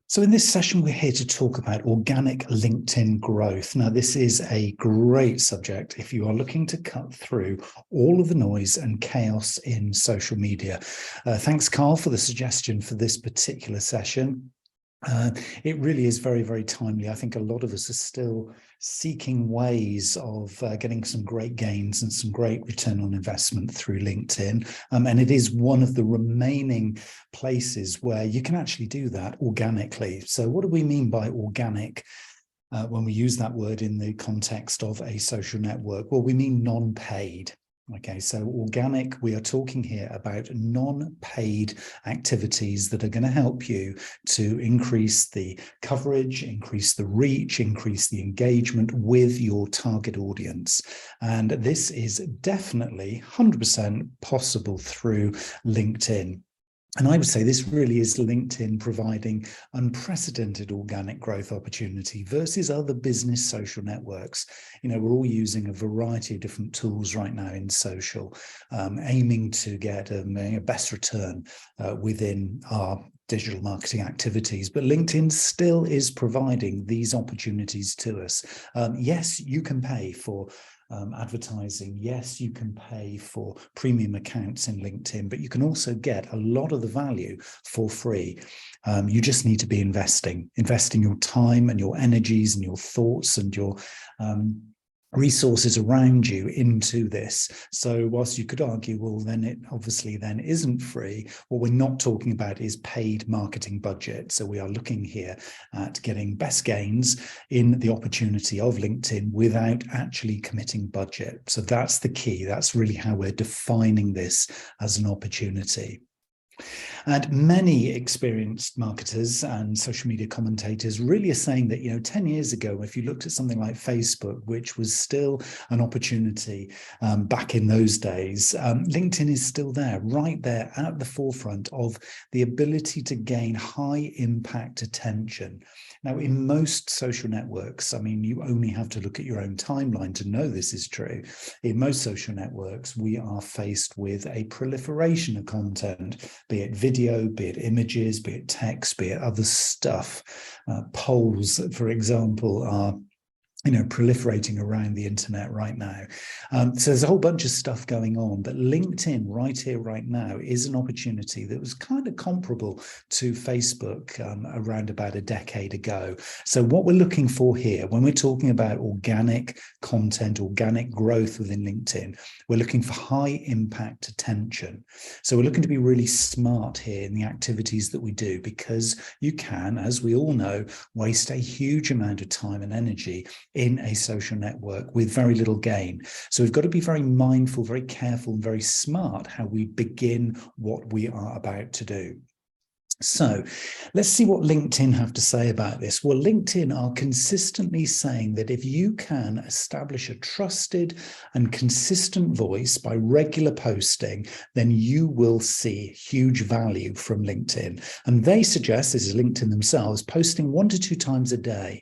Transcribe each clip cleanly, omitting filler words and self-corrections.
So in this session, we're here to talk about organic LinkedIn growth. Now, this is a great subject if you are looking to cut through all of the noise and chaos in social media. Thanks, Carl, for the suggestion for this particular session. It really is very, very timely. I think a lot of us are still seeking ways of getting some great gains and some great return on investment through LinkedIn. And it is one of the remaining places where you can actually do that organically. So what do we mean by organic? When we use that word in the context of a social network? Well, we mean non-paid. Okay, so organic, we are talking here about non-paid activities that are going to help you to increase the coverage, increase the reach, increase the engagement with your target audience. And this is definitely 100% possible through LinkedIn. And I would say this really is LinkedIn providing unprecedented organic growth opportunity versus other business social networks. You know, we're all using a variety of different tools right now in social, aiming to get a best return within our digital marketing activities, but LinkedIn still is providing these opportunities to us. Yes, you can pay for advertising. Yes, you can pay for premium accounts in LinkedIn, but you can also get a lot of the value for free. You just need to be investing your time and your energies and your thoughts and your resources around you into this. So whilst you could argue, well, then it obviously then isn't free, what we're not talking about is paid marketing budget. So we are looking here at getting best gains in the opportunity of LinkedIn without actually committing budget. So that's the key. That's really how we're defining this as an opportunity. And many experienced marketers and social media commentators really are saying that, 10 years ago, if you looked at something like Facebook, which was still an opportunity back in those days, LinkedIn is still there, right there at the forefront of the ability to gain high impact attention. Now, in most social networks, I mean, you only have to look at your own timeline to know this is true. In most social networks, we are faced with a proliferation of content, be it video, be it images, be it text, be it other stuff. Polls, for example, are proliferating around the internet right now. So there's a whole bunch of stuff going on, but LinkedIn right here, right now is an opportunity that was kind of comparable to Facebook around about a decade ago. So what we're looking for here, when we're talking about organic content, organic growth within LinkedIn, we're looking for high impact attention. So we're looking to be really smart here in the activities that we do, because you can, as we all know, waste a huge amount of time and energy in a social network with very little gain. So we've got to be very mindful, very careful, and very smart how we begin what we are about to do. So let's see what LinkedIn have to say about this. Well, LinkedIn are consistently saying that if you can establish a trusted and consistent voice by regular posting, then you will see huge value from LinkedIn. And they suggest, this is LinkedIn themselves, posting 1 to 2 times a day.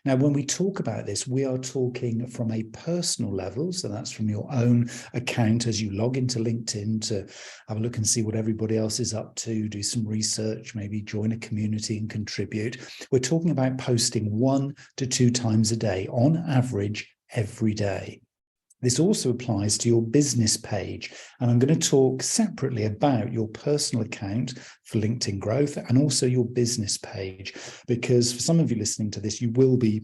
Now, when we talk about this, we are talking from a personal level. So that's from your own account as you log into LinkedIn to have a look and see what everybody else is up to, do some research, maybe join a community and contribute. We're talking about posting 1 to 2 times a day on average every day. This also applies to your business page. And I'm going to talk separately about your personal account for LinkedIn growth and also your business page, because for some of you listening to this, you will be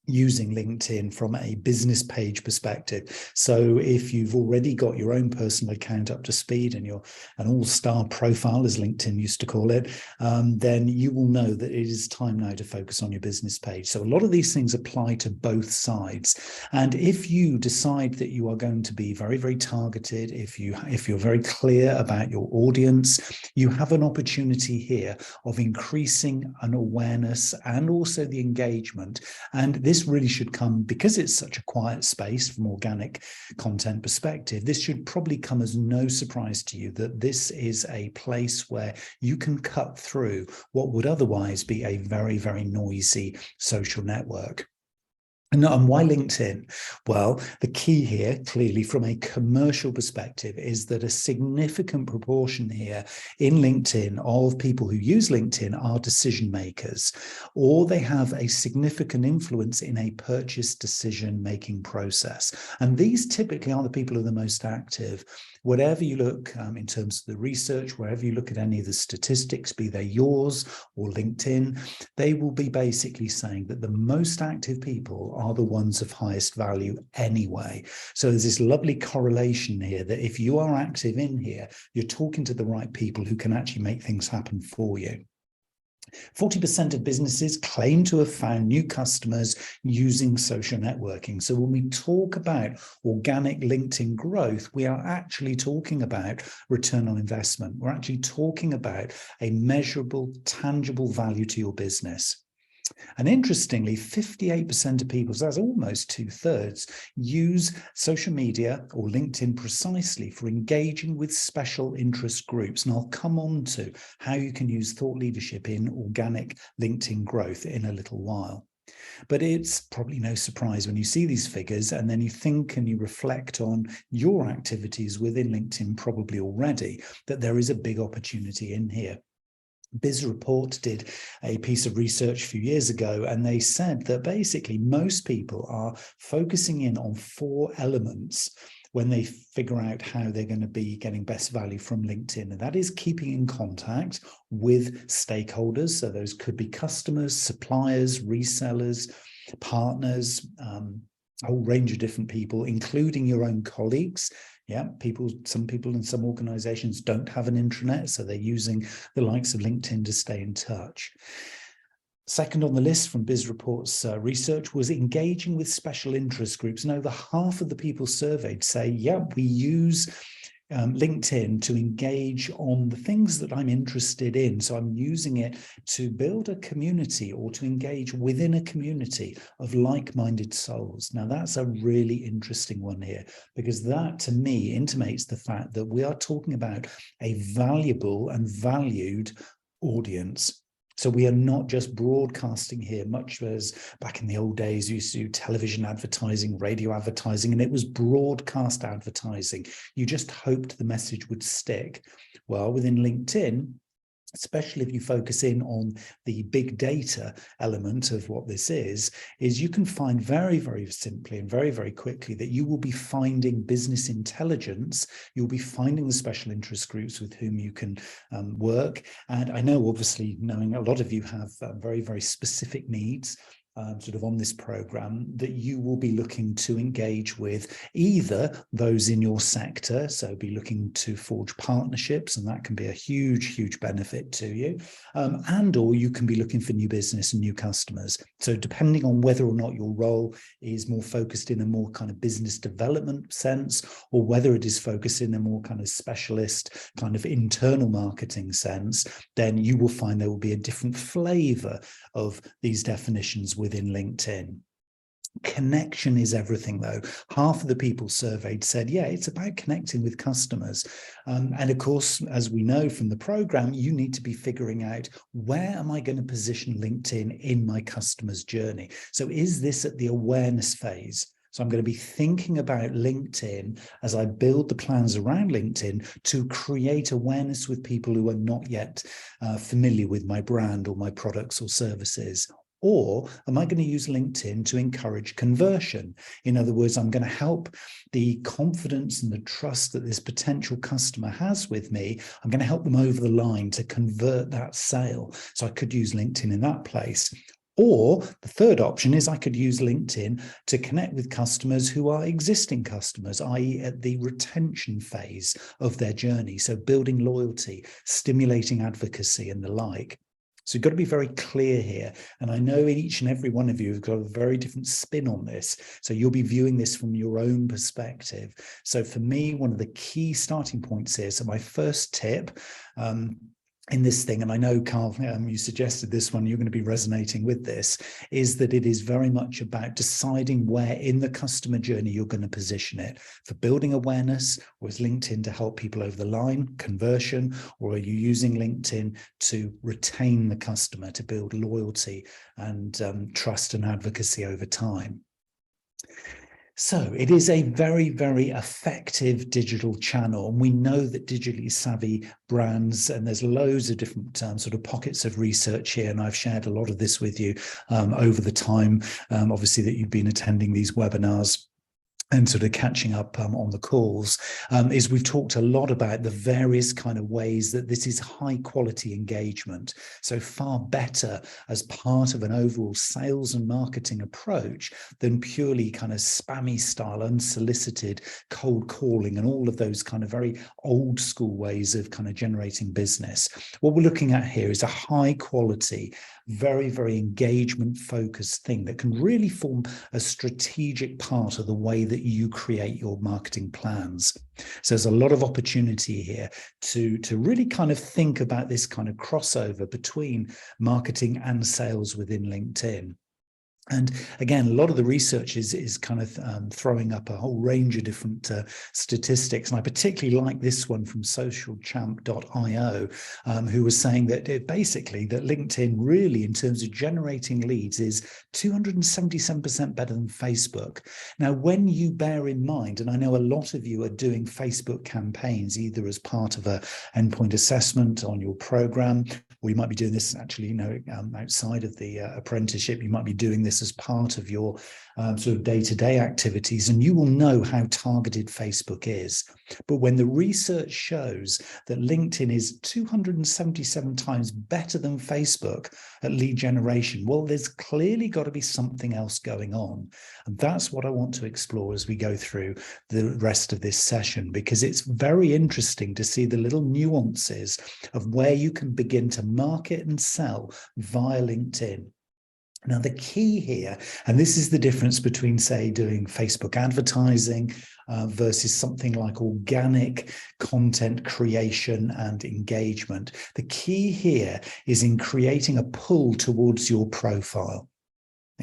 using LinkedIn from a business page perspective. So if you've already got your own personal account up to speed and you're an all-star profile, as LinkedIn used to call it, then you will know that it is time now to focus on your business page. So a lot of these things apply to both sides. And if you decide that you are going to be very, very targeted, if you're very clear about your audience, you have an opportunity here of increasing an awareness and also the engagement. And this really should come, because it's such a quiet space from organic content perspective, this should probably come as no surprise to you that this is a place where you can cut through what would otherwise be a very, very noisy social network. And why LinkedIn? Well, the key here, clearly from a commercial perspective, is that a significant proportion here in LinkedIn of people who use LinkedIn are decision makers, or they have a significant influence in a purchase decision-making process. And these typically are the people who are the most active. Whatever you look in terms of the research, wherever you look at any of the statistics, be they yours or LinkedIn, they will be basically saying that the most active people are the ones of highest value anyway. So there's this lovely correlation here that if you are active in here, you're talking to the right people who can actually make things happen for you. 40% of businesses claim to have found new customers using social networking. So when we talk about organic LinkedIn growth, we are actually talking about return on investment. We're actually talking about a measurable, tangible value to your business. And interestingly, 58% of people, so that's almost 2/3, use social media or LinkedIn precisely for engaging with special interest groups. And I'll come on to how you can use thought leadership in organic LinkedIn growth in a little while. But it's probably no surprise when you see these figures and then you think and you reflect on your activities within LinkedIn probably already, that there is a big opportunity in here. BizReport did a piece of research a few years ago, and they said that basically most people are focusing in on 4 elements when they figure out how they're going to be getting best value from LinkedIn. And that is keeping in contact with stakeholders. So those could be customers, suppliers, resellers, partners, a whole range of different people, including your own colleagues. Yeah, some people in some organizations don't have an intranet, so they're using the likes of LinkedIn to stay in touch. Second on the list from BizReport's research was engaging with special interest groups. And over half of the people surveyed say, yeah, we use LinkedIn to engage on the things that I'm interested in. So I'm using it to build a community or to engage within a community of like-minded souls. Now, that's a really interesting one here, because that to me intimates the fact that we are talking about a valuable and valued audience. So we are not just broadcasting here, much as back in the old days, you used to do television advertising, radio advertising, and it was broadcast advertising. You just hoped the message would stick. Well, within LinkedIn, especially if you focus in on the big data element of what this is you can find very, very simply and very, very quickly that you will be finding business intelligence. You'll be finding the special interest groups with whom you can work. And I know, obviously, knowing a lot of you have very, very specific needs sort of on this program, that you will be looking to engage with either those in your sector, so be looking to forge partnerships, and that can be a huge, huge benefit to you, and or you can be looking for new business and new customers. So depending on whether or not your role is more focused in a more kind of business development sense, or whether it is focused in a more kind of specialist kind of internal marketing sense, then you will find there will be a different flavor of these definitions within LinkedIn. Connection is everything, though. Half of the people surveyed said, yeah, it's about connecting with customers. And of course, as we know from the program, you need to be figuring out, where am I going to position LinkedIn in my customer's journey? So is this at the awareness phase? So I'm going to be thinking about LinkedIn as I build the plans around LinkedIn to create awareness with people who are not yet familiar with my brand or my products or services. Or am I going to use LinkedIn to encourage conversion? In other words, I'm going to help the confidence and the trust that this potential customer has with me. I'm going to help them over the line to convert that sale. So I could use LinkedIn in that place. Or the third option is I could use LinkedIn to connect with customers who are existing customers, i.e. at the retention phase of their journey. So building loyalty, stimulating advocacy and the like. So you've got to be very clear here. And I know each and every one of you have got a very different spin on this. So you'll be viewing this from your own perspective. So for me, one of the key starting points here, so my first tip, in this thing, and I know, Carl, you suggested this one, you're going to be resonating with this, is that it is very much about deciding where in the customer journey you're going to position it. For building awareness, or is LinkedIn to help people over the line, conversion, or are you using LinkedIn to retain the customer, to build loyalty and trust and advocacy over time? So it is a very, very effective digital channel. And we know that digitally savvy brands, and there's loads of different sort of pockets of research here. And I've shared a lot of this with you over the time, obviously, that you've been attending these webinars and sort of catching up on the calls, is we've talked a lot about the various kind of ways that this is high quality engagement. So far better as part of an overall sales and marketing approach than purely kind of spammy style, unsolicited cold calling and all of those kind of very old school ways of kind of generating business. What we're looking at here is a high quality, very, very engagement focused thing that can really form a strategic part of the way that you create your marketing plans. So there's a lot of opportunity here to really kind of think about this kind of crossover between marketing and sales within LinkedIn. And again, a lot of the research is kind of throwing up a whole range of different statistics. And I particularly like this one from socialchamp.io, who was saying that basically that LinkedIn really, in terms of generating leads, is 277% better than Facebook. Now, when you bear in mind, and I know a lot of you are doing Facebook campaigns, either as part of a endpoint assessment on your program, or you might be doing this actually, outside of the apprenticeship, you might be doing this as part of your sort of day-to-day activities, and you will know how targeted Facebook is. But when the research shows that LinkedIn is 277 times better than Facebook at lead generation, well, there's clearly got to be something else going on. And that's what I want to explore as we go through the rest of this session, because it's very interesting to see the little nuances of where you can begin to market and sell via LinkedIn. Now, the key here, and this is the difference between, say, doing Facebook advertising versus something like organic content creation and engagement. The key here is in creating a pull towards your profile.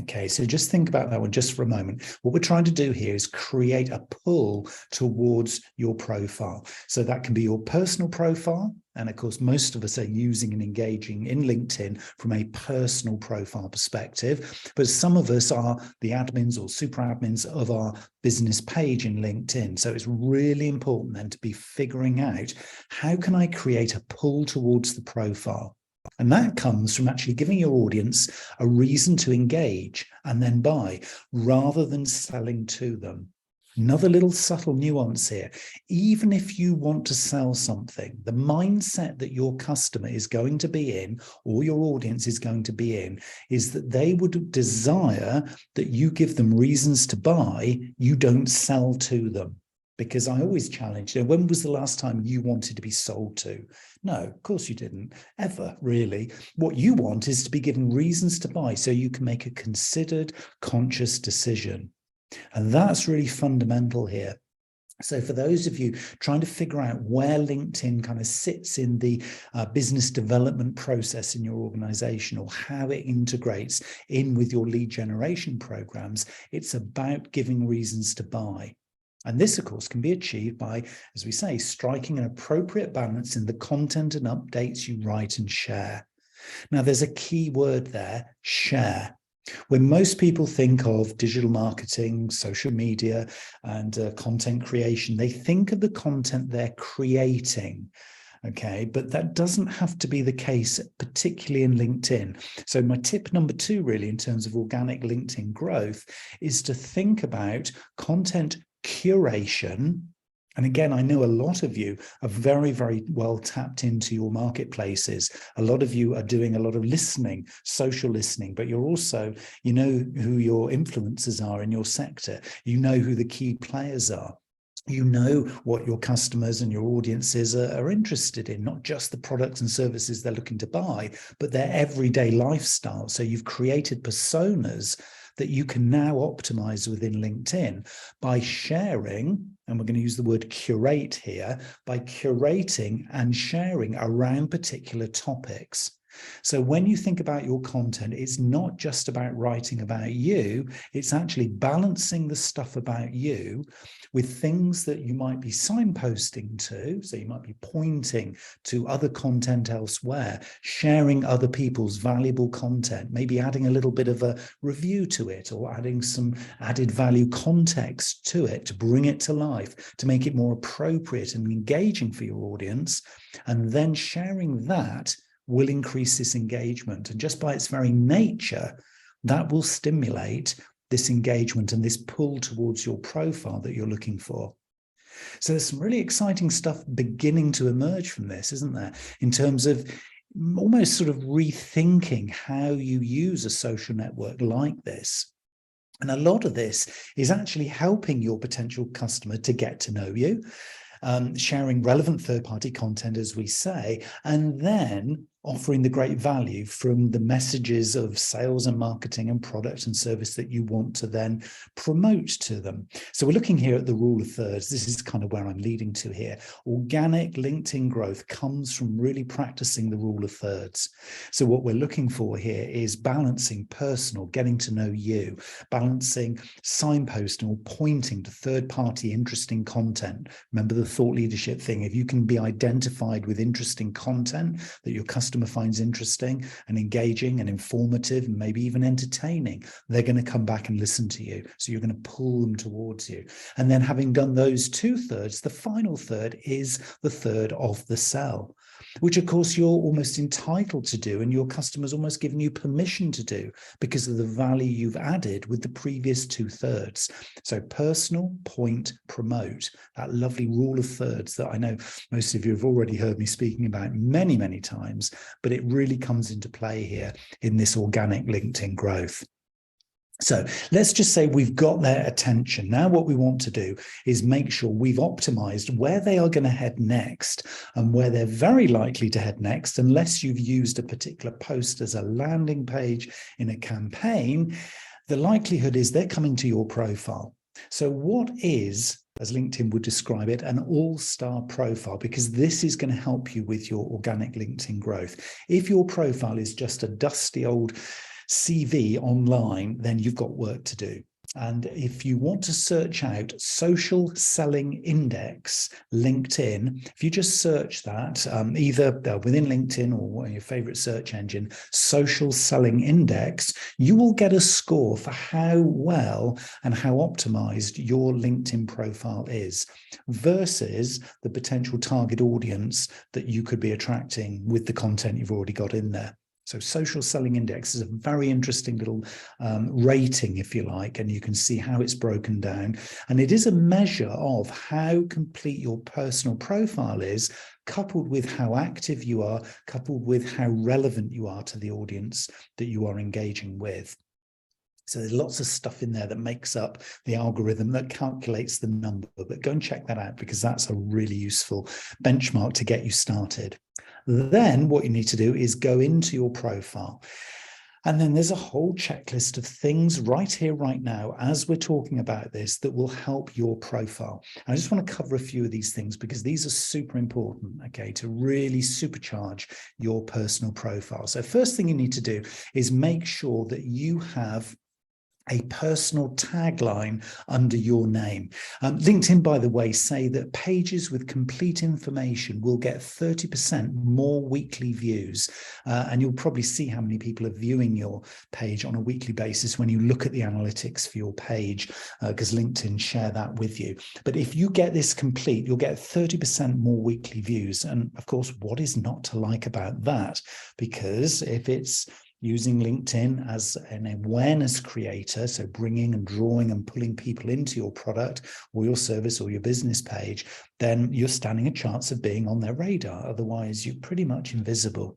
Okay, so just think about that one just for a moment. What we're trying to do here is create a pull towards your profile. So that can be your personal profile. And of course, most of us are using and engaging in LinkedIn from a personal profile perspective. But some of us are the admins or super admins of our business page in LinkedIn. So it's really important then to be figuring out, how can I create a pull towards the profile? And that comes from actually giving your audience a reason to engage and then buy, rather than selling to them. Another little subtle nuance here. Even if you want to sell something, the mindset that your customer is going to be in, or your audience is going to be in, is that they would desire that you give them reasons to buy, you don't sell to them. Because I always challenge, when was the last time you wanted to be sold to? No, of course you didn't, ever, really. What you want is to be given reasons to buy so you can make a considered, conscious decision. And that's really fundamental here. So for those of you trying to figure out where LinkedIn kind of sits in the business development process in your organization, or how it integrates in with your lead generation programs, it's about giving reasons to buy. And this, of course, can be achieved by, as we say, striking an appropriate balance in the content and updates you write and share. Now, there's a key word there, share. When most people think of digital marketing, social media, and content creation, they think of the content they're creating. Okay, but that doesn't have to be the case, particularly in LinkedIn. So my tip number 2, really, in terms of organic LinkedIn growth, is to think about content curation. And again, I know a lot of you are very, very well tapped into your marketplaces. A lot of you are doing a lot of listening, social listening, but you're also, you know who your influencers are in your sector. You know who the key players are. You know what your customers and your audiences are interested in, not just the products and services they're looking to buy, but their everyday lifestyle. So you've created personas that you can now optimize within LinkedIn by sharing, and we're going to use the word curate here, by curating and sharing around particular topics. So when you think about your content, it's not just about writing about you, it's actually balancing the stuff about you with things that you might be signposting to. So you might be pointing to other content elsewhere, sharing other people's valuable content, maybe adding a little bit of a review to it or adding some added value context to it to bring it to life, to make it more appropriate and engaging for your audience. And then sharing that will increase this engagement. And just by its very nature, that will stimulate this engagement and this pull towards your profile that you're looking for. So there's some really exciting stuff beginning to emerge from this, isn't there? In terms of almost sort of rethinking how you use a social network like this. And a lot of this is actually helping your potential customer to get to know you, sharing relevant third-party content, as we say, and then offering the great value from the messages of sales and marketing and product and service that you want to then promote to them. So we're looking here at the rule of thirds. This is kind of where I'm leading to here. Organic LinkedIn growth comes from really practicing the rule of thirds. So what we're looking for here is balancing personal, getting to know you, balancing signposting or pointing to third-party interesting content. Remember the thought leadership thing. If you can be identified with interesting content that your customer finds interesting and engaging and informative and maybe even entertaining, they're going to come back and listen to you. So you're going to pull them towards you. And then having done those 2/3, the final third is the third of the sell, which of course you're almost entitled to do and your customer's almost given you permission to do because of the value you've added with the previous 2/3. So personal, point, promote, that lovely rule of thirds that I know most of you have already heard me speaking about many, many times, but it really comes into play here in this organic LinkedIn growth. So let's just say we've got their attention. Now what we want to do is make sure we've optimized where they are going to head next and where they're very likely to head next, unless you've used a particular post as a landing page in a campaign. The likelihood is they're coming to your profile. So what is, as LinkedIn would describe it, an all-star profile? Because this is going to help you with your organic LinkedIn growth. If your profile is just a dusty old CV online, then you've got work to do. And if you want to search out Social Selling Index LinkedIn, if you just search that, either within LinkedIn or your favorite search engine, Social Selling Index, you will get a score for how well and how optimized your LinkedIn profile is versus the potential target audience that you could be attracting with the content you've already got in there. So Social Selling Index is a very interesting little rating, if you like, and you can see how it's broken down. And it is a measure of how complete your personal profile is, coupled with how active you are, coupled with how relevant you are to the audience that you are engaging with. So there's lots of stuff in there that makes up the algorithm that calculates the number, but go and check that out because that's a really useful benchmark to get you started. Then what you need to do is go into your profile. And then there's a whole checklist of things right here, right now, as we're talking about this, that will help your profile. I just want to cover a few of these things because these are super important, okay, to really supercharge your personal profile. So first thing you need to do is make sure that you have a personal tagline under your name. LinkedIn, by the way, say that pages with complete information will get 30% more weekly views. And you'll probably see how many people are viewing your page on a weekly basis when you look at the analytics for your page, because LinkedIn share that with you. But if you get this complete, you'll get 30% more weekly views. And of course, what is not to like about that? Because if it's using LinkedIn as an awareness creator, so bringing and drawing and pulling people into your product or your service or your business page, then you're standing a chance of being on their radar. Otherwise, you're pretty much invisible.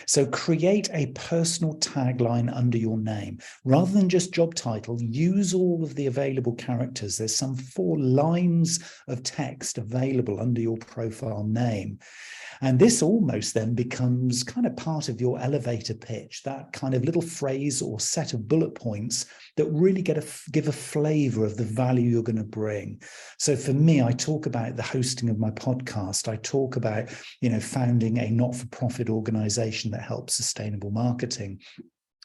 So create a personal tagline under your name. Rather than just job title, use all of the available characters. There's some 4 lines of text available under your profile name. And this almost then becomes kind of part of your elevator pitch, that kind of little phrase or set of bullet points that really give a flavor of the value you're going to bring. So for me, I talk about the hosting of my podcast. I talk about, founding a not-for-profit organization organization that helps sustainable marketing.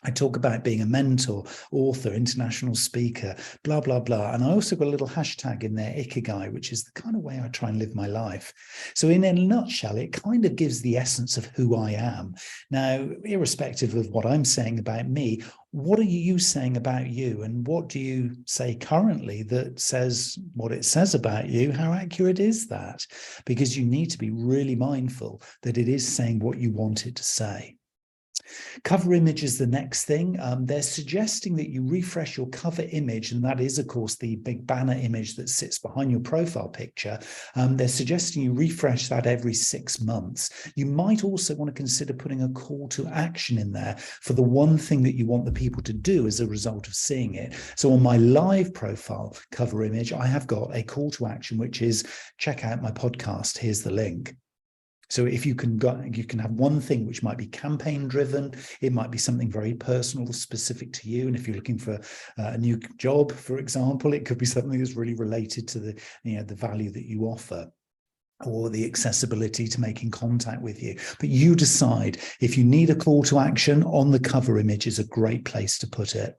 I talk about being a mentor, author, international speaker, blah, blah, blah. And I also got a little hashtag in there, Ikigai, which is the kind of way I try and live my life. So in a nutshell, it kind of gives the essence of who I am. Now, irrespective of what I'm saying about me, what are you saying about you? And what do you say currently that says what it says about you? How accurate is that? Because you need to be really mindful that it is saying what you want it to say. Cover image is the next thing. They're suggesting that you refresh your cover image, and that is, of course, the big banner image that sits behind your profile picture. They're suggesting you refresh that every 6 months. You might also want to consider putting a call to action in there for the one thing that you want the people to do as a result of seeing it. So on my live profile cover image, I have got a call to action, which is check out my podcast. Here's the link. So if you can have one thing which might be campaign driven, it might be something very personal, specific to you. And if you're looking for a new job, for example, it could be something that's really related to the value that you offer, or the accessibility to making contact with you. But you decide. If you need a call to action, on the cover image is a great place to put it.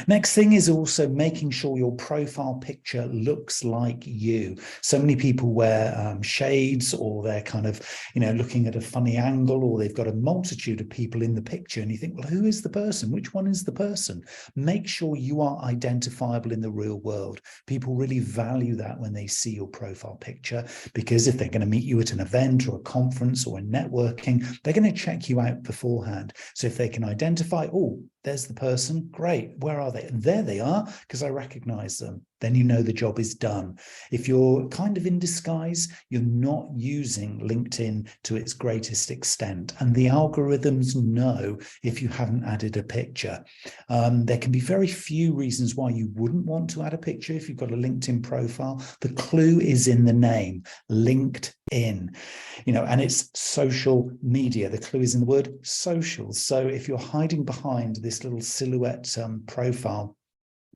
Next thing is also making sure your profile picture looks like you. So many people wear shades, or they're kind of, looking at a funny angle, or they've got a multitude of people in the picture. And you think, well, who is the person? Which one is the person? Make sure you are identifiable in the real world. People really value that when they see your profile picture, because if they're going to meet you at an event or a conference or in networking, they're going to check you out beforehand. So if they can identify, oh, there's the person, great. Where are they? And there they are, because I recognize them. Then you know the job is done. If you're kind of in disguise, you're not using LinkedIn to its greatest extent. And the algorithms know if you haven't added a picture. There can be very few reasons why you wouldn't want to add a picture if you've got a LinkedIn profile. The clue is in the name, LinkedIn. And it's social media. The clue is in the word social. So if you're hiding behind this little silhouette profile,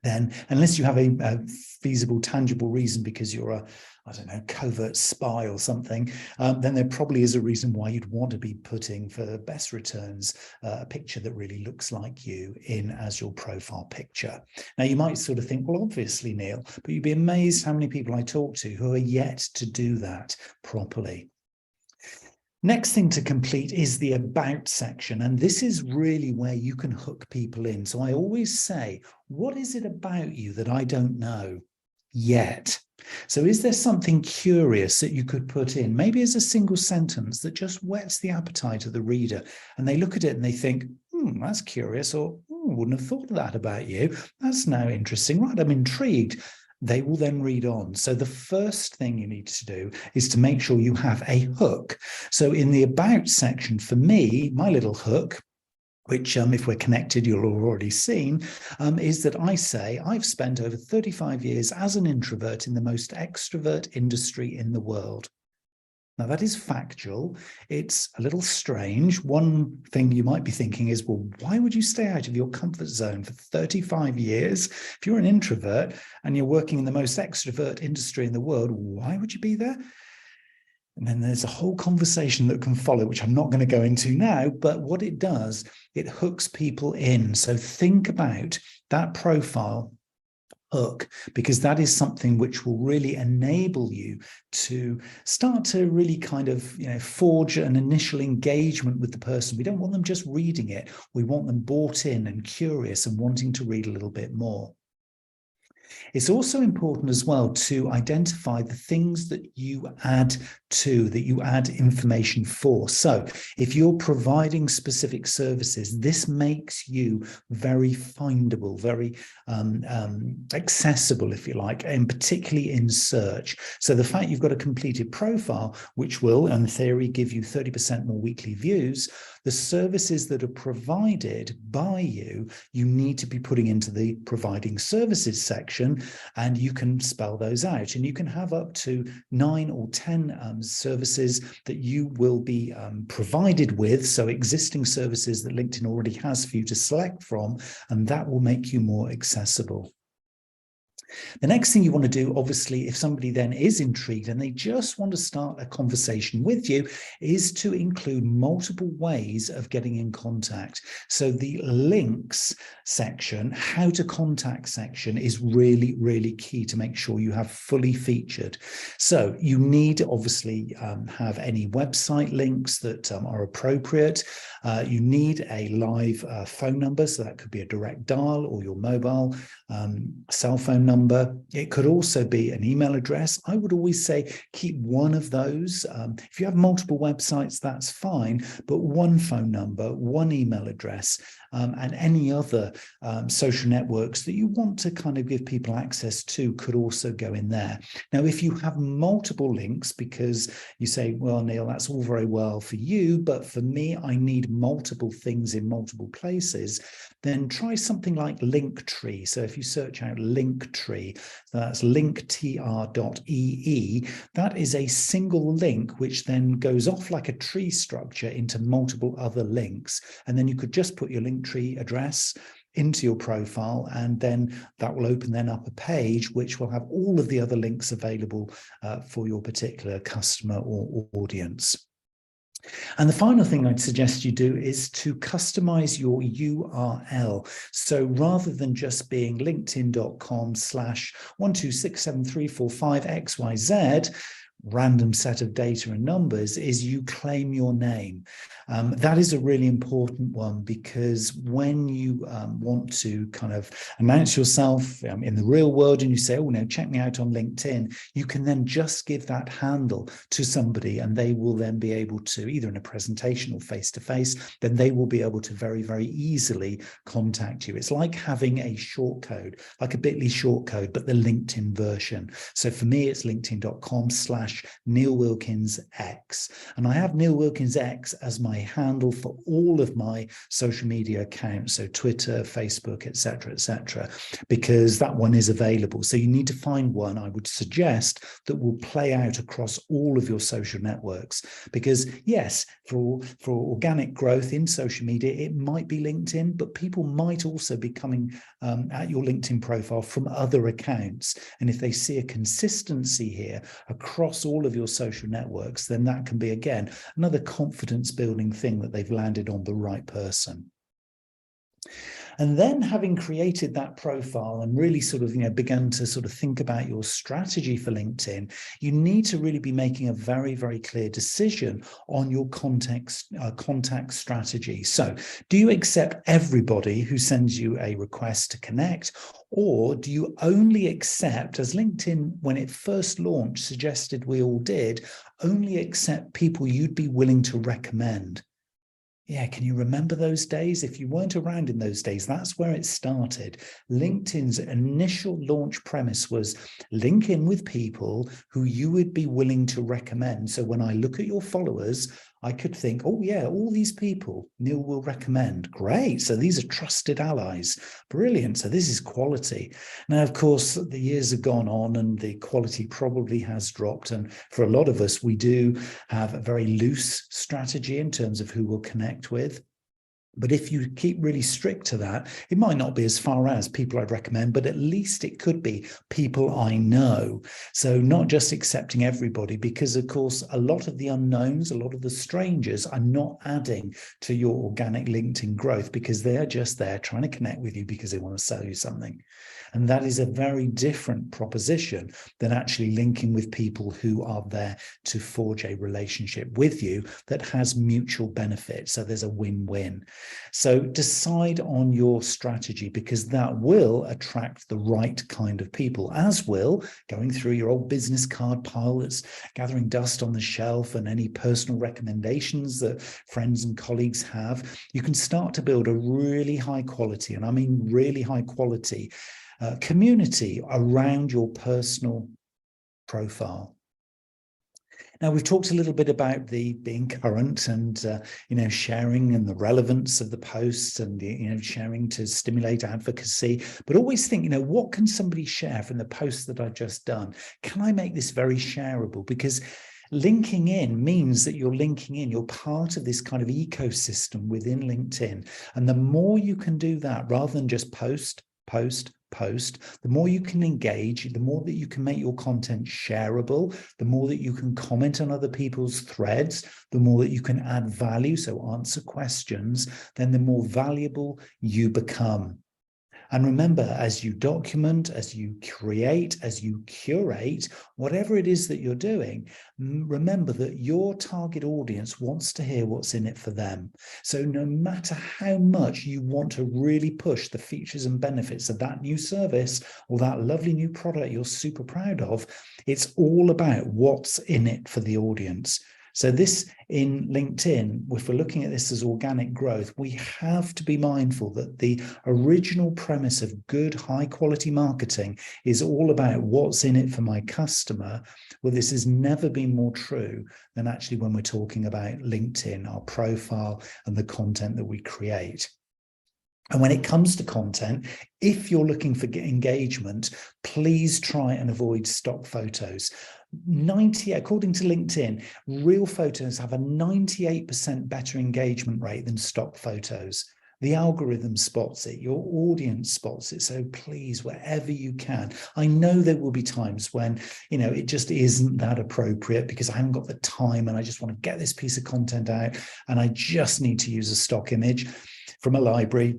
then unless you have a feasible, tangible reason because you're a, covert spy or something, then there probably is a reason why you'd want to be putting, for the best returns, a picture that really looks like you in as your profile picture. Now, you might sort of think, well, obviously, Neil, but you'd be amazed how many people I talk to who are yet to do that properly. Next thing to complete is the about section. And this is really where you can hook people in. So I always say, what is it about you that I don't know yet? So is there something curious that you could put in, maybe as a single sentence that just whets the appetite of the reader, and they look at it and they think, that's curious, or wouldn't have thought of that about you. That's now interesting. Right, I'm intrigued. They will then read on. So the first thing you need to do is to make sure you have a hook. So in the about section, for me, my little hook, which if we're connected, you'll have already seen, is that I say, I've spent over 35 years as an introvert in the most extrovert industry in the world. Now, that is factual. It's a little strange. One thing you might be thinking is, well, why would you stay out of your comfort zone for 35 years? If you're an introvert and you're working in the most extrovert industry in the world, why would you be there? And then there's a whole conversation that can follow, which I'm not going to go into now, but what it does, it hooks people in. So think about that profile hook, because that is something which will really enable you to start to really kind of forge an initial engagement with the person. We don't want them just reading it. We want them bought in and curious and wanting to read a little bit more. It's also important as well to identify the things that you add information for. So if you're providing specific services, this makes you very findable, very accessible, if you like, and particularly in search. So the fact you've got a completed profile, which will, in theory, give you 30% more weekly views, the services that are provided by you, you need to be putting into the providing services section, and you can spell those out. And you can have up to 9 or 10 services that you will be provided with. So existing services that LinkedIn already has for you to select from, and that will make you more accessible. The next thing you want to do, obviously, if somebody then is intrigued and they just want to start a conversation with you, is to include multiple ways of getting in contact. So the links section, how to contact section, is really, really key to make sure you have fully featured. So you need to obviously have any website links that are appropriate. You need a live phone number, so that could be a direct dial or your mobile cell phone number. It could also be an email address. I would always say keep one of those. If you have multiple websites, that's fine, but one phone number, one email address, and any other social networks that you want to kind of give people access to could also go in there. Now, if you have multiple links, because you say, well, Neil, that's all very well for you, but for me, I need multiple things in multiple places, then try something like Linktree. So if you search out Linktree, that's linktr.ee, that is a single link which then goes off like a tree structure into multiple other links. And then you could just put your Linktree address into your profile, and then that will open then up a page which will have all of the other links available for your particular customer or audience. And the final thing I'd suggest you do is to customize your URL. So rather than just being linkedin.com/1267345XYZ, random set of data and numbers, is you claim your name. That is a really important one, because when you want to kind of announce yourself in the real world and you say, oh, no, check me out on LinkedIn, you can then just give that handle to somebody and they will then be able to, either in a presentation or face-to-face, then they will be able to very, very easily contact you. It's like having a short code, like a bit.ly short code, but the LinkedIn version. So for me, it's linkedin.com/Neil Wilkins X. And I have Neil Wilkins X as my handle for all of my social media accounts, so Twitter, Facebook, etc., because that one is available. So you need to find one, I would suggest, that will play out across all of your social networks. Because yes, for organic growth in social media, it might be LinkedIn, but people might also be coming at your LinkedIn profile from other accounts. And if they see a consistency here across all of your social networks, then that can be, again, another confidence building thing that they've landed on the right person. And then, having created that profile and really sort of, begun to sort of think about your strategy for LinkedIn, you need to really be making a very, very clear decision on your contact strategy. So do you accept everybody who sends you a request to connect, or do you only accept, as LinkedIn, when it first launched, suggested we all did, only accept people you'd be willing to recommend? Yeah, can you remember those days? If you weren't around in those days, that's where it started. LinkedIn's initial launch premise was link in with people who you would be willing to recommend. So when I look at your followers, I could think, oh yeah, all these people Neil will recommend. Great. So these are trusted allies. Brilliant. So this is quality. Now, of course, the years have gone on and the quality probably has dropped. And for a lot of us, we do have a very loose strategy in terms of who we'll connect with. But if you keep really strict to that, it might not be as far as people I'd recommend, but at least it could be people I know. So not just accepting everybody, because of course, a lot of the unknowns, a lot of the strangers are not adding to your organic LinkedIn growth, because they're just there trying to connect with you because they want to sell you something. And that is a very different proposition than actually linking with people who are there to forge a relationship with you that has mutual benefit. So there's a win-win. So decide on your strategy, because that will attract the right kind of people, as will going through your old business card pile that's gathering dust on the shelf and any personal recommendations that friends and colleagues have. You can start to build a really high quality, and I mean really high quality, community around your personal profile. Now, we've talked a little bit about the being current and, sharing and the relevance of the posts and, sharing to stimulate advocacy. But always think, what can somebody share from the post that I've just done? Can I make this very shareable? Because linking in means that you're linking in, you're part of this kind of ecosystem within LinkedIn. And the more you can do that, rather than just post, post, the more you can engage, the more that you can make your content shareable, the more that you can comment on other people's threads, the more that you can add value, so answer questions, then the more valuable you become. And remember, as you document, as you create, as you curate, whatever it is that you're doing, remember that your target audience wants to hear what's in it for them. So no matter how much you want to really push the features and benefits of that new service or that lovely new product you're super proud of, it's all about what's in it for the audience. So this in LinkedIn, if we're looking at this as organic growth, we have to be mindful that the original premise of good, high quality marketing is all about what's in it for my customer. Well, this has never been more true than actually when we're talking about LinkedIn, our profile and the content that we create. And when it comes to content, if you're looking for engagement, please try and avoid stock photos. According to LinkedIn, real photos have a 98% better engagement rate than stock photos. The algorithm spots it, your audience spots it. So please, wherever you can, I know there will be times when, it just isn't that appropriate because I haven't got the time and I just want to get this piece of content out and I just need to use a stock image from a library.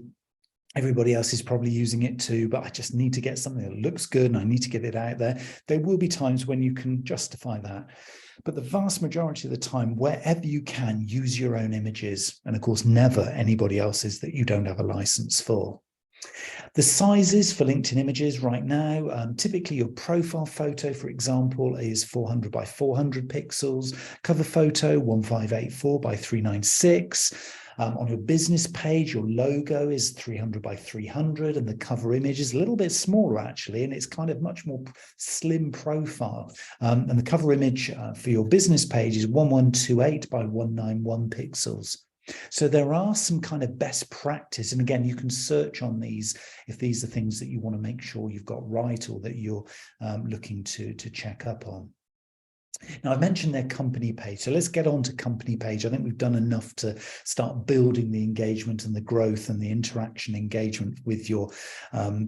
Everybody else is probably using it too, but I just need to get something that looks good and I need to get it out there. There will be times when you can justify that. But the vast majority of the time, wherever you can, use your own images. And of course, never anybody else's that you don't have a license for. The sizes for LinkedIn images right now, typically your profile photo, for example, is 400 by 400 pixels. Cover photo, 1584 by 396. On your business page, your logo is 300 by 300 and the cover image is a little bit smaller actually, and it's kind of much more slim profile. And the cover image for your business page is 1128 by 191 pixels. So there are some kind of best practice. And again, you can search on these if these are things that you want to make sure you've got right or that you're looking to check up on. Now, I've mentioned their company page, so let's get on to company page. I think we've done enough to start building the engagement and the growth and the interaction engagement with your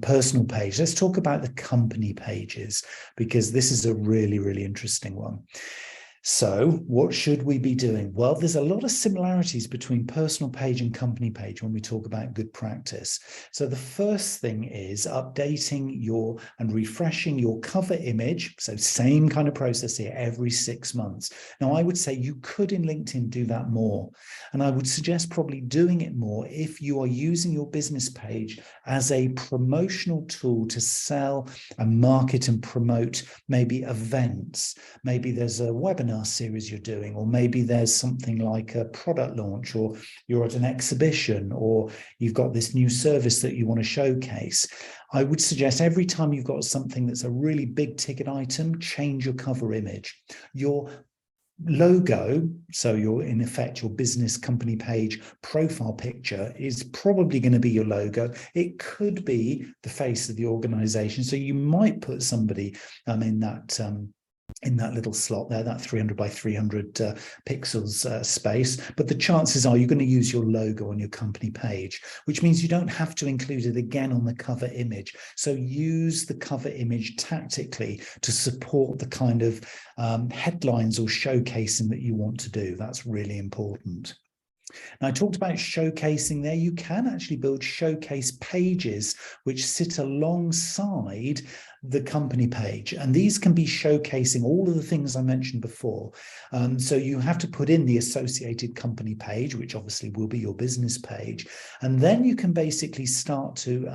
personal page. Let's talk about the company pages, because this is a really, really interesting one. So what should we be doing? Well, there's a lot of similarities between personal page and company page when we talk about good practice. So the first thing is updating and refreshing your cover image. So same kind of process here every 6 months. Now, I would say you could in LinkedIn do that more. And I would suggest probably doing it more if you are using your business page as a promotional tool to sell and market and promote maybe events. Maybe there's a webinar series you're doing, or maybe there's something like a product launch, or you're at an exhibition, or you've got this new service that you want to showcase. I would suggest every time you've got something that's a really big ticket item, change your cover image. Your logo, so in effect your business company page profile picture, is probably going to be your logo. It could be the face of the organization, so you might put somebody in that little slot there, that 300 by 300 pixels space. But the chances are you're going to use your logo on your company page, which means you don't have to include it again on the cover image. So use the cover image tactically to support the kind of headlines or showcasing that you want to do. That's really important. Now, I talked about showcasing there. You can actually build showcase pages which sit alongside the company page, and these can be showcasing all of the things I mentioned before. So you have to put in the associated company page, which obviously will be your business page, and then you can basically start to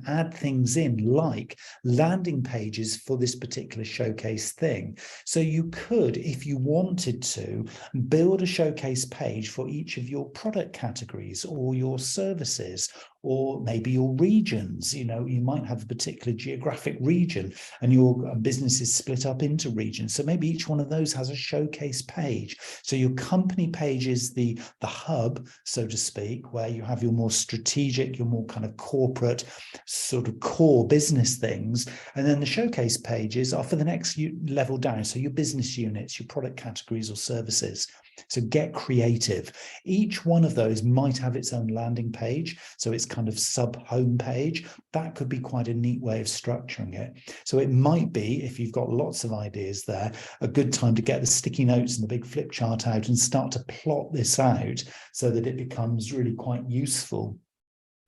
add things in like landing pages for this particular showcase thing. So you could, if you wanted to, build a showcase page for each of your product categories or your services, or maybe your regions. You might have a particular geographic region and your business is split up into regions. So maybe each one of those has a showcase page. So your company page is the hub, so to speak, where you have your more strategic, your more kind of corporate sort of core business things. And then the showcase pages are for the next level down. So your business units, your product categories or services. So get creative. Each one of those might have its own landing page, so it's kind of sub-home page. That could be quite a neat way of structuring it. So it might be, if you've got lots of ideas there, a good time to get the sticky notes and the big flip chart out and start to plot this out so that it becomes really quite useful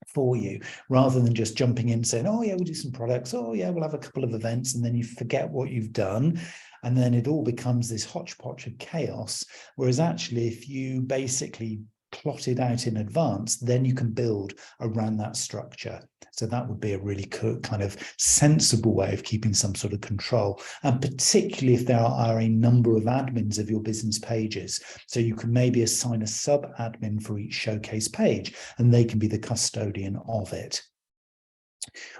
for you, rather than just jumping in saying, oh yeah, we'll do some products, oh yeah, we'll have a couple of events, and then you forget what you've done, and then it all becomes this hodgepodge of chaos. Whereas actually, if you basically plot it out in advance, then you can build around that structure. So that would be a really kind of sensible way of keeping some sort of control, and particularly if there are a number of admins of your business pages. So you can maybe assign a sub-admin for each showcase page, and they can be the custodian of it.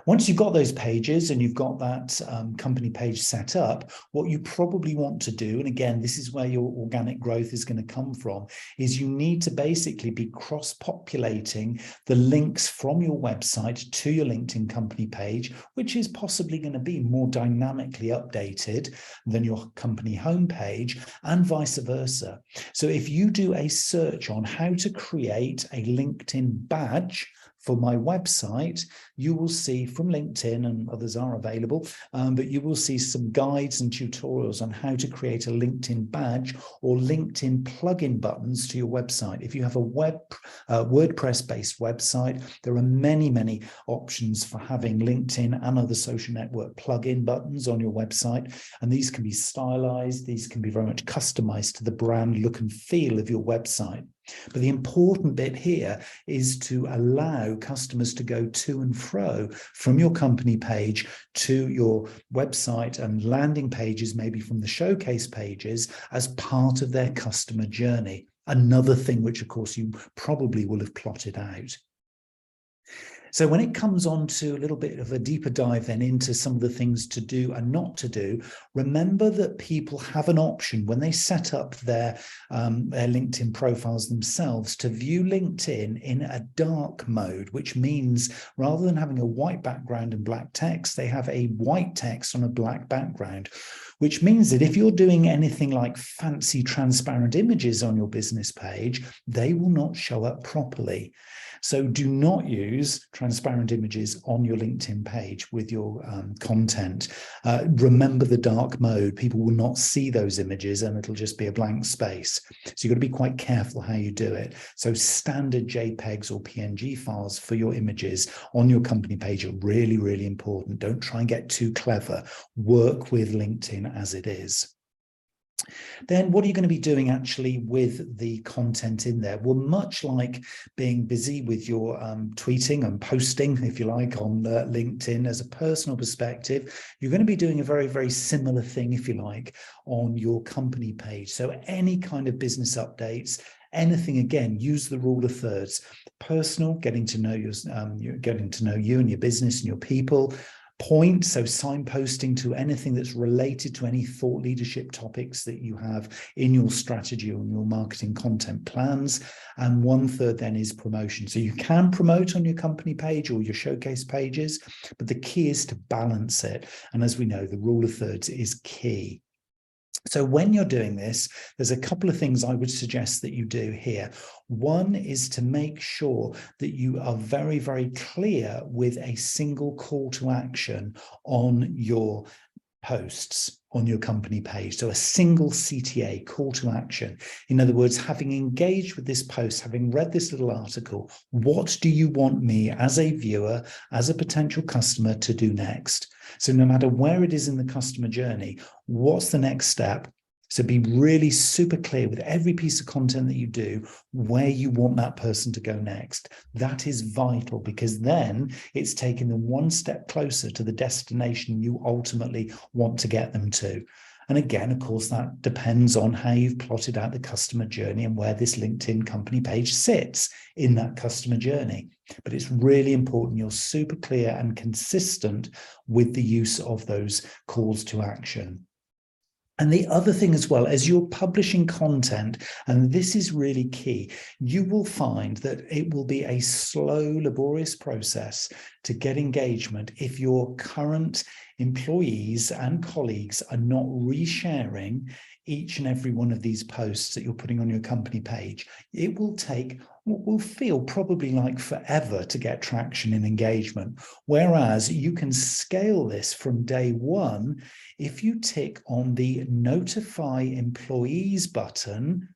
Once you've got those pages and you've got that company page set up, what you probably want to do, and again, this is where your organic growth is going to come from, is you need to basically be cross-populating the links from your website to your LinkedIn company page, which is possibly going to be more dynamically updated than your company homepage, and vice versa. So if you do a search on how to create a LinkedIn badge for my website, you will see from LinkedIn, and others are available, but you will see some guides and tutorials on how to create a LinkedIn badge or LinkedIn plugin buttons to your website. If you have a WordPress-based website, there are many options for having LinkedIn and other social network plugin buttons on your website. And these can be stylized, these can be very much customized to the brand look and feel of your website. But the important bit here is to allow customers to go to and fro from your company page to your website and landing pages, maybe from the showcase pages, as part of their customer journey. Another thing which, of course, you probably will have plotted out. So when it comes on to a little bit of a deeper dive then into some of the things to do and not to do, remember that people have an option when they set up their LinkedIn profiles themselves to view LinkedIn in a dark mode, which means rather than having a white background and black text, they have a white text on a black background, which means that if you're doing anything like fancy transparent images on your business page, they will not show up properly. So do not use transparent images on your LinkedIn page with your content. Remember the dark mode. People will not see those images and it'll just be a blank space. So you've got to be quite careful how you do it. So standard JPEGs or PNG files for your images on your company page are really, really important. Don't try and get too clever. Work with LinkedIn as it is. Then what are you going to be doing actually with the content in there? Well, much like being busy with your tweeting and posting, if you like, on LinkedIn as a personal perspective, you're going to be doing a very, very similar thing, if you like, on your company page. So any kind of business updates, anything, again, use the rule of thirds. Personal, getting to know you and your business and your people. Point, so signposting to anything that's related to any thought leadership topics that you have in your strategy or in your marketing content plans. And 1/3 then is promotion. So you can promote on your company page or your showcase pages, but the key is to balance it. And as we know, the rule of thirds is key. So when you're doing this, there's a couple of things I would suggest that you do here. One is to make sure that you are very, very clear with a single call to action on your posts on your company page. So a single CTA, call to action. In other words, having engaged with this post, having read this little article, what do you want me as a viewer, as a potential customer to do next? So no matter where it is in the customer journey, what's the next step? So be really super clear with every piece of content that you do, where you want that person to go next. That is vital, because then it's taking them one step closer to the destination you ultimately want to get them to. And again, of course, that depends on how you've plotted out the customer journey and where this LinkedIn company page sits in that customer journey. But it's really important you're super clear and consistent with the use of those calls to action. And the other thing as well, as you're publishing content, and this is really key, you will find that it will be a slow, laborious process to get engagement if your current employees and colleagues are not resharing each and every one of these posts that you're putting on your company page, it will take what will feel probably like forever to get traction and engagement. Whereas you can scale this from day one if you tick on the Notify Employees button.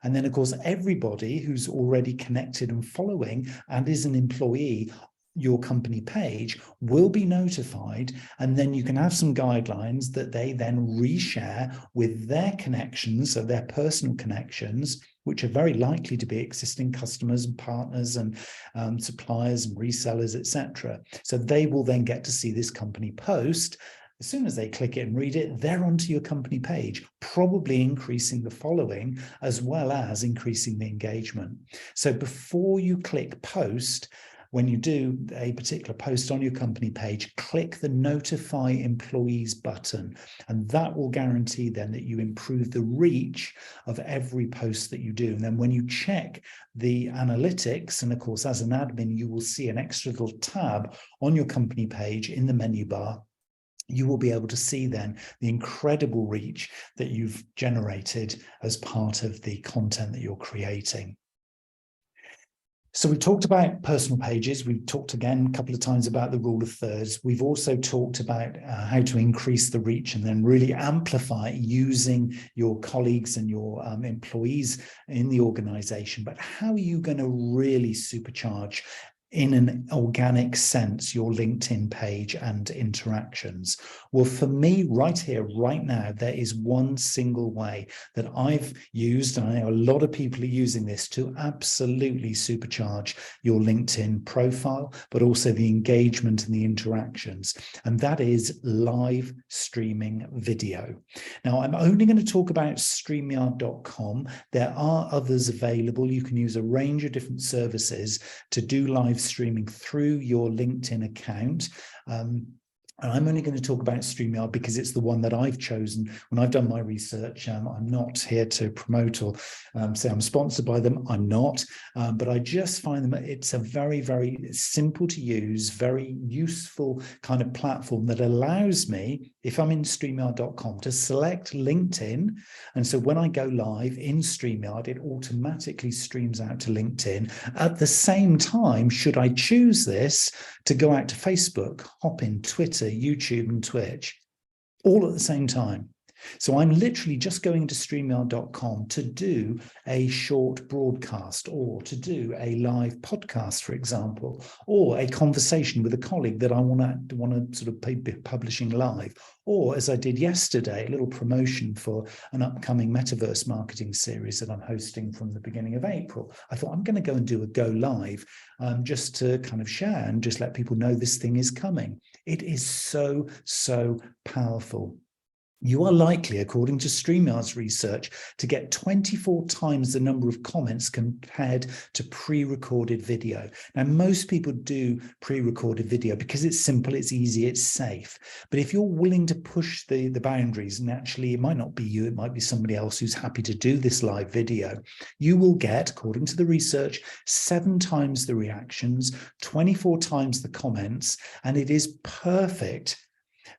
And then, of course, everybody who's already connected and following and is an employee, your company page will be notified, and then you can have some guidelines that they then reshare with their connections, so their personal connections, which are very likely to be existing customers and partners and suppliers and resellers, etc. So they will then get to see this company post. As soon as they click it and read it, they're onto your company page, probably increasing the following as well as increasing the engagement. So before you click post, when you do a particular post on your company page, click the Notify Employees button, and that will guarantee then that you improve the reach of every post that you do. And then when you check the analytics, and of course, as an admin, you will see an extra little tab on your company page in the menu bar. You will be able to see then the incredible reach that you've generated as part of the content that you're creating. So we talked about personal pages. We've talked again a couple of times about the rule of thirds. We've also talked about how to increase the reach and then really amplify using your colleagues and your employees in the organization. But how are you going to really supercharge in an organic sense your LinkedIn page and interactions? Well, for me, right here, right now, there is one single way that I've used, and I know a lot of people are using this to absolutely supercharge your LinkedIn profile, but also the engagement and the interactions, and that is live streaming video. Now, I'm only going to talk about StreamYard.com. There are others available. You can use a range of different services to do live streaming through your LinkedIn account. And I'm only going to talk about StreamYard because it's the one that I've chosen. When I've done my research, I'm not here to promote or say I'm sponsored by them. I'm not, but I just find them, it's a very, very simple to use, very useful kind of platform that allows me, if I'm in StreamYard.com, to select LinkedIn. And so when I go live in StreamYard, it automatically streams out to LinkedIn. At the same time, should I choose this, to go out to Facebook, Hopin, Twitter, YouTube and Twitch, all at the same time. So I'm literally just going to StreamYard.com to do a short broadcast, or to do a live podcast, for example, or a conversation with a colleague that I want to sort of be publishing live, or as I did yesterday, a little promotion for an upcoming metaverse marketing series that I'm hosting from the beginning of April. I thought I'm going to go and do a go live just to kind of share and just let people know this thing is coming. It is so, so powerful. You are likely, according to StreamYard's research, to get 24 times the number of comments compared to pre-recorded video. Now, most people do pre-recorded video because it's simple, it's easy, it's safe. But if you're willing to push the boundaries, and actually it might not be you, it might be somebody else who's happy to do this live video, you will get, according to the research, 7 times the reactions, 24 times the comments, and it is perfect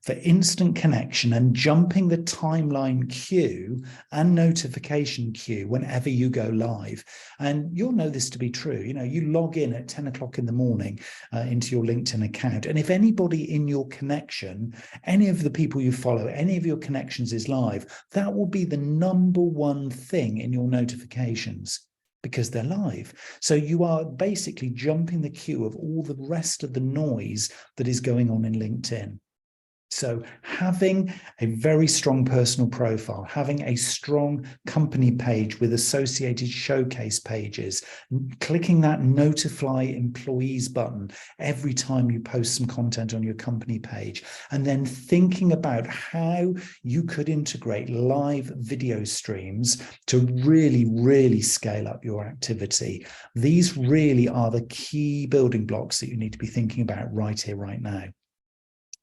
for instant connection and jumping the timeline queue and notification queue whenever you go live. And you'll know this to be true. You know, you log in at 10 o'clock in the morning into your LinkedIn account. And if anybody in your connection, any of the people you follow, any of your connections is live, that will be the #1 thing in your notifications, because they're live. So you are basically jumping the queue of all the rest of the noise that is going on in LinkedIn. So having a very strong personal profile, having a strong company page with associated showcase pages, clicking that Notify Employees button every time you post some content on your company page, and then thinking about how you could integrate live video streams to really, really scale up your activity. These really are the key building blocks that you need to be thinking about right here, right now.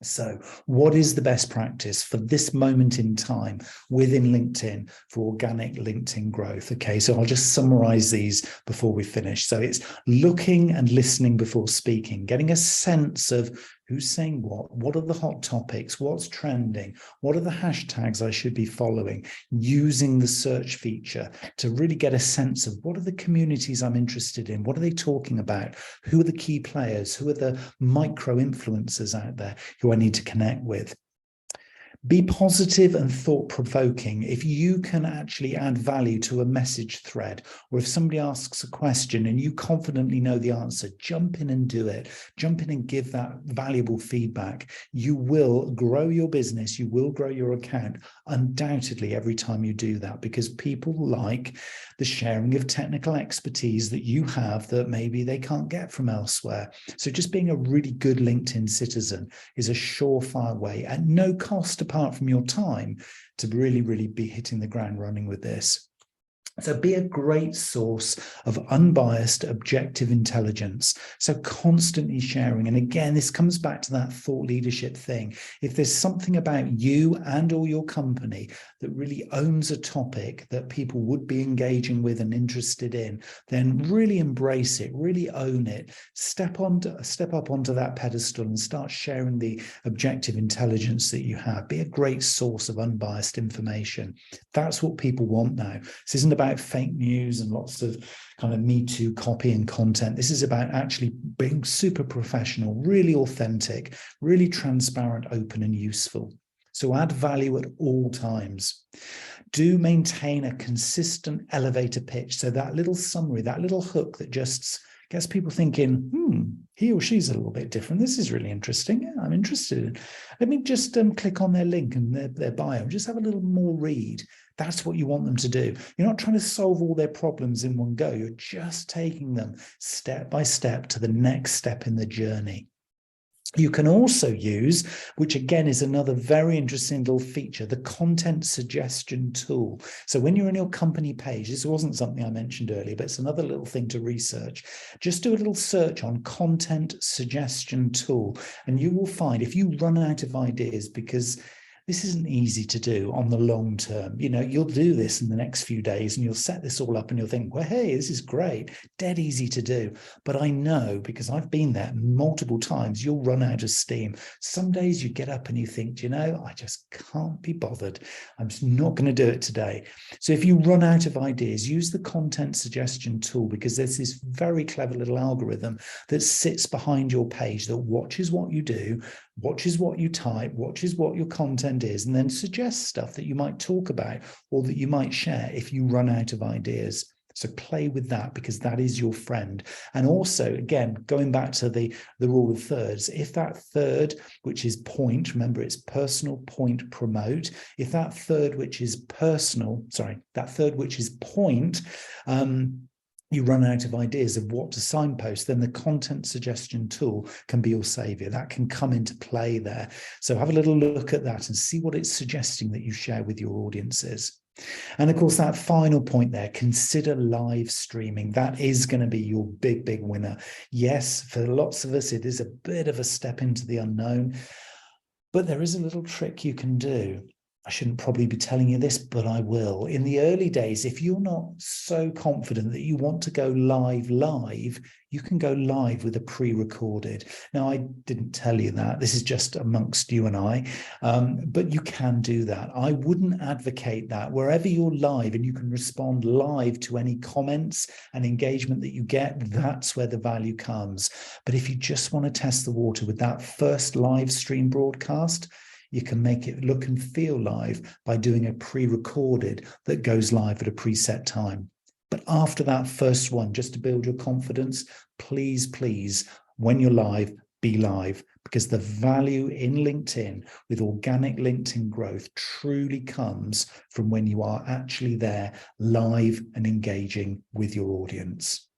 So what is the best practice for this moment in time within LinkedIn for organic LinkedIn growth? Okay, so I'll just summarize these before we finish. So it's looking and listening before speaking, getting a sense of who's saying what are the hot topics, what's trending, what are the hashtags I should be following, using the search feature to really get a sense of what are the communities I'm interested in, what are they talking about, who are the key players, who are the micro influencers out there who I need to connect with. Be positive and thought-provoking. If you can actually add value to a message thread, or if somebody asks a question and you confidently know the answer, jump in and do it. Jump in and give that valuable feedback. You will grow your business. You will grow your account undoubtedly every time you do that, because people like the sharing of technical expertise that you have that maybe they can't get from elsewhere. So just being a really good LinkedIn citizen is a surefire way at no cost apart from your time to really be hitting the ground running with this. So be a great source of unbiased, objective intelligence. So constantly sharing. And again, this comes back to that thought leadership thing. If there's something about you and or your company that really owns a topic that people would be engaging with and interested in, then really embrace it, really own it, step up onto that pedestal and start sharing the objective intelligence that you have. Be a great source of unbiased information. That's what people want now. This isn't about fake news and lots of kind of Me Too copy and content. This is about actually being super professional, really authentic, really transparent, open and useful. So add value at all times. Do maintain a consistent elevator pitch. So that little summary, that little hook that just gets people thinking, he or she's a little bit different. This is really interesting. Yeah, I'm interested in. Let me just click on their link and their bio, just have a little more read. That's what you want them to do. You're not trying to solve all their problems in one go. You're just taking them step by step to the next step in the journey. You can also use, which again is another very interesting little feature, the content suggestion tool. So when you're on your company page, this wasn't something I mentioned earlier, but it's another little thing to research. Just do a little search on content suggestion tool, and you will find if you run out of ideas, because this isn't easy to do on the long term. You know, you'll do this in the next few days and you'll set this all up and you'll think, well, hey, this is great, dead easy to do. But I know, because I've been there multiple times, you'll run out of steam. Some days you get up and you think, you know, I just can't be bothered. I'm just not going to do it today. So if you run out of ideas, use the content suggestion tool, because there's this very clever little algorithm that sits behind your page that watches what you do, watches what you type, watches what your content is, and then suggests stuff that you might talk about or that you might share if you run out of ideas. So play with that, because that is your friend. And also, again, going back to the rule of thirds, if that third, which is point, remember it's personal, point, promote, if that third, which is point, you run out of ideas of what to signpost, then the content suggestion tool can be your savior. That can come into play there. So have a little look at that and see what it's suggesting that you share with your audiences. And of course, that final point there, consider live streaming. That is going to be your big winner. Yes, for lots of us, it is a bit of a step into the unknown, but there is a little trick you can do. I shouldn't probably be telling you this, but I will. In the early days, if you're not so confident that you want to go live, you can go live with a pre-recorded. Now, I didn't tell you that. This is just amongst you and I, but you can do that. I wouldn't advocate that. Wherever you're live and you can respond live to any comments and engagement that you get, that's where the value comes. But if you just want to test the water with that first live stream broadcast, you can make it look and feel live by doing a pre-recorded that goes live at a preset time. But after that first one, just to build your confidence, please, when you're live, be live, because the value in LinkedIn with organic LinkedIn growth truly comes from when you are actually there live and engaging with your audience.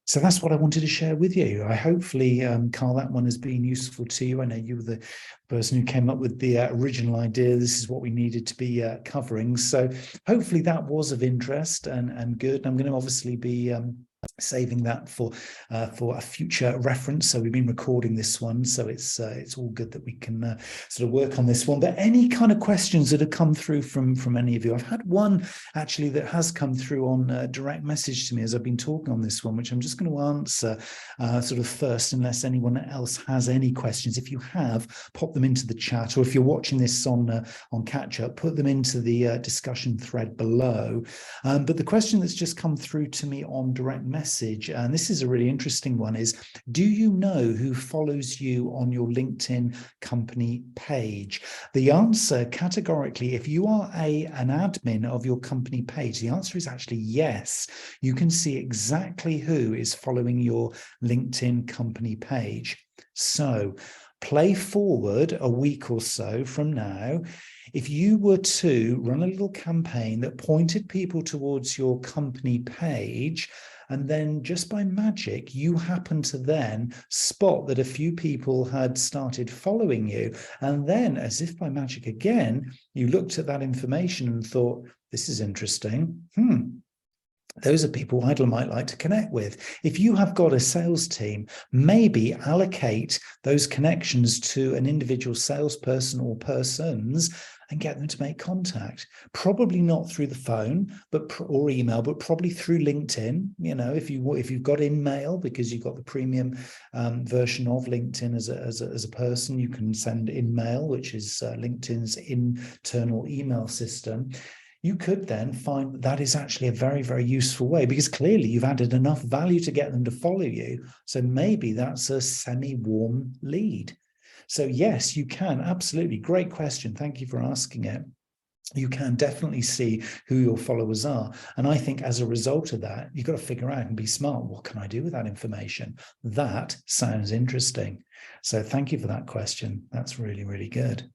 So that's what I wanted to share with you. I hopefully, Carl, that one has been useful to you. I know you were the person who came up with the original idea. This is what we needed to be covering. So hopefully that was of interest and good. I'm going to obviously be saving that for a future reference. So we've been recording this one, so it's all good that we can sort of work on this one. But any kind of questions that have come through from any of you? I've had one actually that has come through on direct message to me as I've been talking on this one, which I'm just going to answer sort of first, unless anyone else has any questions. If you have, pop them into the chat, or if you're watching this on catch up, put them into the discussion thread below. But the question that's just come through to me on direct message, and this is a really interesting one, is do you know who follows you on your LinkedIn company page? The answer categorically, if you are an admin of your company page, the answer is actually yes. You can see exactly who is following your LinkedIn company page. So play forward a week or so from now. If you were to run a little campaign that pointed people towards your company page, and then just by magic, you happen to then spot that a few people had started following you. And then, as if by magic again, you looked at that information and thought, this is interesting. Those are people I might like to connect with. If you have got a sales team, maybe allocate those connections to an individual salesperson or persons and get them to make contact. Probably not through the phone or email, but probably through LinkedIn. You know, if you've got InMail, because you've got the premium version of LinkedIn as a person, you can send InMail, which is LinkedIn's internal email system. You could then find that is actually a very, very useful way, because clearly you've added enough value to get them to follow you. So maybe that's a semi-warm lead. So yes, you can, absolutely. Great question. Thank you for asking it. You can definitely see who your followers are. And I think as a result of that, you've got to figure out and be smart. What can I do with that information? That sounds interesting. So thank you for that question. That's really, really good.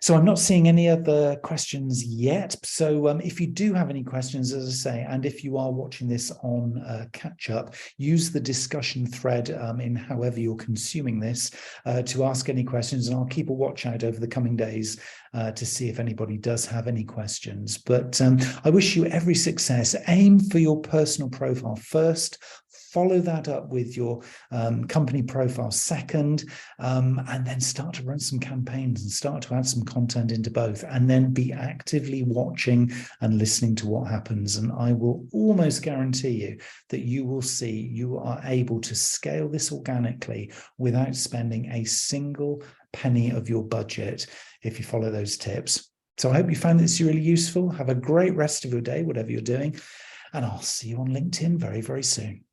So I'm not seeing any other questions yet. So if you do have any questions, as I say, and if you are watching this on catch up, use the discussion thread in however you're consuming this to ask any questions. And I'll keep a watch out over the coming days to see if anybody does have any questions. But I wish you every success. Aim for your personal profile first. Follow that up with your company profile second, and then start to run some campaigns and start to add some content into both, and then be actively watching and listening to what happens. And I will almost guarantee you that you will see you are able to scale this organically without spending a single penny of your budget if you follow those tips. So I hope you found this really useful. Have a great rest of your day, whatever you're doing, and I'll see you on LinkedIn very, very soon.